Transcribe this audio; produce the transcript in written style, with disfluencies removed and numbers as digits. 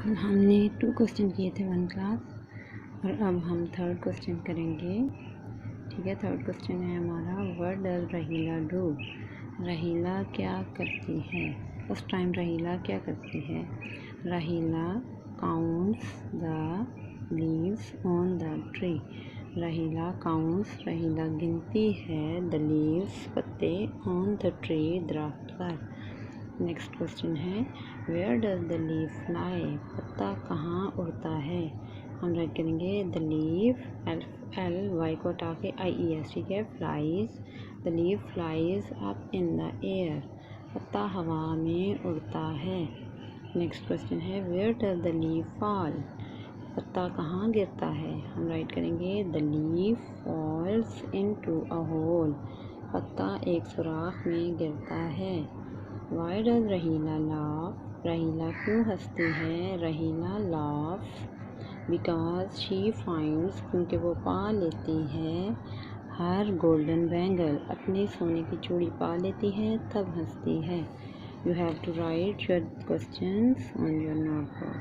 हमने 2 क्वेश्चन किए थे 1 क्लास और अब हम 3rd क्वेश्चन करेंगे। ठीक है, 3rd क्वेश्चन है हमारा, what does Raheela do. Raheela क्या करती है। उस टाइम रहीला क्या करती है। Raheela counts the leaves on the tree. Raheela counts, Raheela गिनती है, द लीव्स पत्ते, ऑन द ट्री दरख्त पर। नेक्स्ट क्वेश्चन है, where does the leaf fly. पत्ता कहाँ उड़ता है। हम राइट करेंगे द लीफ, एल वाई को हटा के IES, ठीक है, flies, the leaf flies up in the air. पत्ता हवा में उड़ता है। नेक्स्ट क्वेश्चन है, where does the leaf fall. पत्ता कहाँ गिरता है। हम राइट करेंगे the leaf falls into a hole. पत्ता एक सुराख में गिरता है। Why does Raheela laugh. रहीला क्यों हंसती है। Raheela laugh because she finds, क्योंकि वो पा लेती है, हर गोल्डन बैंगल, अपनी सोने की चूड़ी पा लेती है तब हंसती है। You have to write your questions on your notebook.